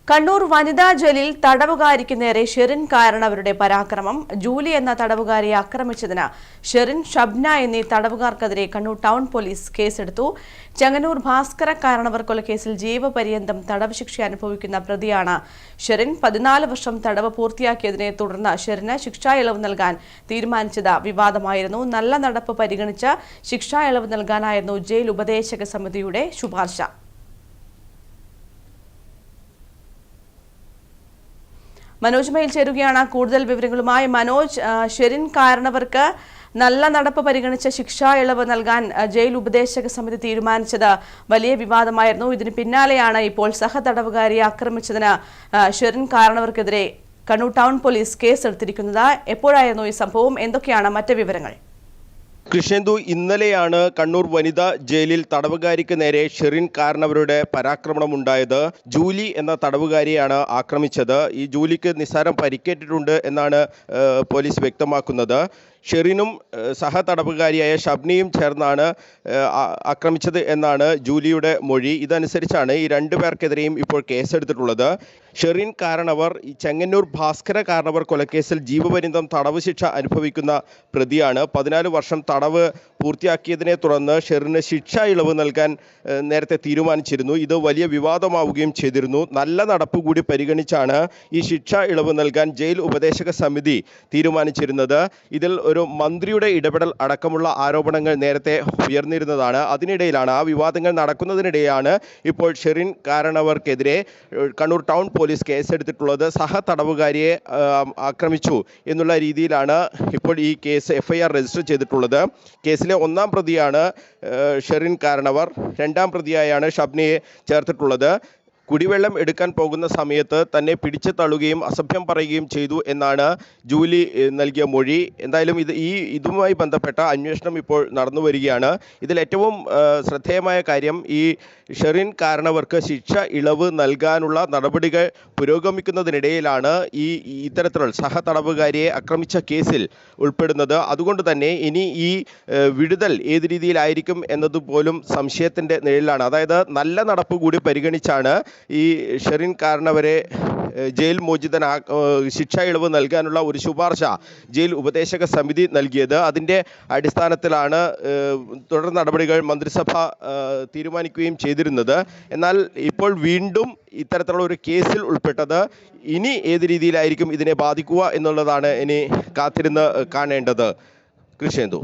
കണ്ണൂർ വനിതാ ജയിലിൽ തടവുകാരിക്ക് നേരെ ഷെറിൻ കാരണവരുടെ പരാക്രമം. ജൂലി എന്ന തടവുകാരിയെ ആക്രമിച്ചതിന് ഷെറിൻ, ഷബ്ന എന്നീ തടവുകാർക്കെതിരെ കണ്ണൂർ ടൗൺ പോലീസ് കേസെടുത്തു. ചെങ്ങന്നൂർ ഭാസ്കര കാരണവർ കൊലക്കേസിൽ ജീവപര്യന്തം തടവ് ശിക്ഷ അനുഭവിക്കുന്ന പ്രതിയാണ് ഷെറിൻ. 14 വർഷം തടവ് പൂർത്തിയാക്കിയതിനെ തുടർന്ന് ഷെറിന് ശിക്ഷാ ഇളവ് നൽകാൻ തീരുമാനിച്ചത് വിവാദമായിരുന്നു. നല്ല നടപ്പ് പരിഗണിച്ച് ശിക്ഷാ ഇളവ് നൽകാനായിരുന്നു ജയിൽ ഉപദേശക സമിതിയുടെ ശുപാർശ. മനോജ് മെയിൽ ചേരുകയാണ് കൂടുതൽ വിവരങ്ങളുമായി. മനോജ്, ഷെറിൻ കാരണവർക്ക് നല്ല നടപ്പ് പരിഗണിച്ച ശിക്ഷാ ഇളവ് നൽകാൻ ജയിൽ ഉപദേശക സമിതി തീരുമാനിച്ചത് വലിയ വിവാദമായിരുന്നു. ഇതിന് പിന്നാലെയാണ് ഇപ്പോൾ സഹതടവുകാരിയെ ആക്രമിച്ചതിന് ഷെറിൻ കാരണവർക്കെതിരെ കണ്ണൂർ ടൗൺ പോലീസ് കേസെടുത്തിരിക്കുന്നത്. എപ്പോഴായിരുന്നു ഈ സംഭവം? എന്തൊക്കെയാണ് മറ്റ് വിവരങ്ങൾ? കൃഷ്ണേന്ദു, ഇന്നലെയാണ് കണ്ണൂർ വനിതാ ജയിലിൽ തടവുകാരിക്ക് നേരെ ഷെറിൻ കാരണവരുടെ പരാക്രമണമുണ്ടായത്. ജൂലി എന്ന തടവുകാരിയാണ് ആക്രമിച്ചത്. ഈ ജൂലിക്ക് നിസ്സാരം പരിക്കേറ്റിട്ടുണ്ട് എന്നാണ് പോലീസ് വ്യക്തമാക്കുന്നത്. ഷെറിനും സഹതടവുകാരിയായ ഷബ്നയും ചേർന്നാണ് ആക്രമിച്ചത് എന്നാണ് ജൂലിയുടെ മൊഴി. ഇതനുസരിച്ചാണ് ഈ രണ്ടുപേർക്കെതിരെയും ഇപ്പോൾ കേസെടുത്തിട്ടുള്ളത്. ഷെറിൻ കാരണവർ ഈ ചെങ്ങന്നൂർ ഭാസ്കര കാരണവർ കൊലക്കേസിൽ ജീവപര്യന്തം തടവ് ശിക്ഷ അനുഭവിക്കുന്ന പ്രതിയാണ്. 14 വർഷം തടവ് പൂർത്തിയാക്കിയതിനെ തുടർന്ന് ഷെറിന് ശിക്ഷാ ഇളവ് നൽകാൻ നേരത്തെ തീരുമാനിച്ചിരുന്നു. ഇത് വലിയ വിവാദമാവുകയും ചെയ്തിരുന്നു. നല്ല നടപ്പ് കൂടി പരിഗണിച്ചാണ് ഈ ശിക്ഷാ ഇളവ് നൽകാൻ ജയിൽ ഉപദേശക സമിതി തീരുമാനിച്ചിരുന്നത്. ഇതിൽ ഒരു മന്ത്രിയുടെ ഇടപെടൽ അടക്കമുള്ള ആരോപണങ്ങൾ നേരത്തെ ഉയർന്നിരുന്നതാണ്. അതിനിടയിലാണ്, ആ വിവാദങ്ങൾ നടക്കുന്നതിനിടെയാണ് ഇപ്പോൾ ഷെറിൻ കാരണവർക്കെതിരെ കണ്ണൂർ ടൗൺ പോലീസ് കേസെടുത്തിട്ടുള്ളത്. സഹതടവുകാരിയെ ആക്രമിച്ചു എന്നുള്ള രീതിയിലാണ് ഇപ്പോൾ ഈ കേസ് FIR രജിസ്റ്റർ ചെയ്തിട്ടുള്ളത്. കേസിലെ 1-ാം പ്രതിയാണ് ഷെറിൻ കാരണവർ. 2-ാം പ്രതിയായാണ് ഷബ്നയെ ചേർത്തിട്ടുള്ളത്. കുടിവെള്ളം എടുക്കാൻ പോകുന്ന സമയത്ത് തന്നെ പിടിച്ചു തള്ളുകയും അസഭ്യം പറയുകയും ചെയ്തു എന്നാണ് ജൂലി നൽകിയ മൊഴി. എന്തായാലും ഇതുമായി ബന്ധപ്പെട്ട അന്വേഷണം ഇപ്പോൾ നടന്നു വരികയാണ്. ഇതിൽ ഏറ്റവും ശ്രദ്ധേയമായ കാര്യം, ഈ ഷെറിൻ കാരണവർക്ക് ശിക്ഷ ഇളവ് നൽകാനുള്ള നടപടികൾ പുരോഗമിക്കുന്നതിനിടയിലാണ് ഇത്തരത്തിലുള്ള സഹതടവുകാരിയെ ആക്രമിച്ച കേസിൽ ഉൾപ്പെടുന്നത്. അതുകൊണ്ട് തന്നെ ഇനി ഈ വിടുതൽ ഏത് രീതിയിലായിരിക്കും എന്നതുപോലും സംശയത്തിൻ്റെ നിഴലിലാണ്. അതായത് നല്ല നടപ്പ് കൂടി പരിഗണിച്ചാണ് ഈ ഷെറിൻ കാരണവരെ ജയിൽ മോചിതന ശിക്ഷാ ഇളവ് നൽകാനുള്ള ഒരു ശുപാർശ ജയിൽ ഉപദേശക സമിതി നൽകിയത്. അതിൻ്റെ അടിസ്ഥാനത്തിലാണ് തുടർ നടപടികൾ മന്ത്രിസഭ തീരുമാനിക്കുകയും ചെയ്തിരുന്നത്. എന്നാൽ ഇപ്പോൾ വീണ്ടും ഇത്തരത്തിലുള്ള ഒരു കേസിൽ ഉൾപ്പെട്ടത് ഇനി ഏത് രീതിയിലായിരിക്കും ഇതിനെ ബാധിക്കുക എന്നുള്ളതാണ് ഇനി കാത്തിരുന്ന് കാണേണ്ടത്. കൃഷ്ണേന്ദു.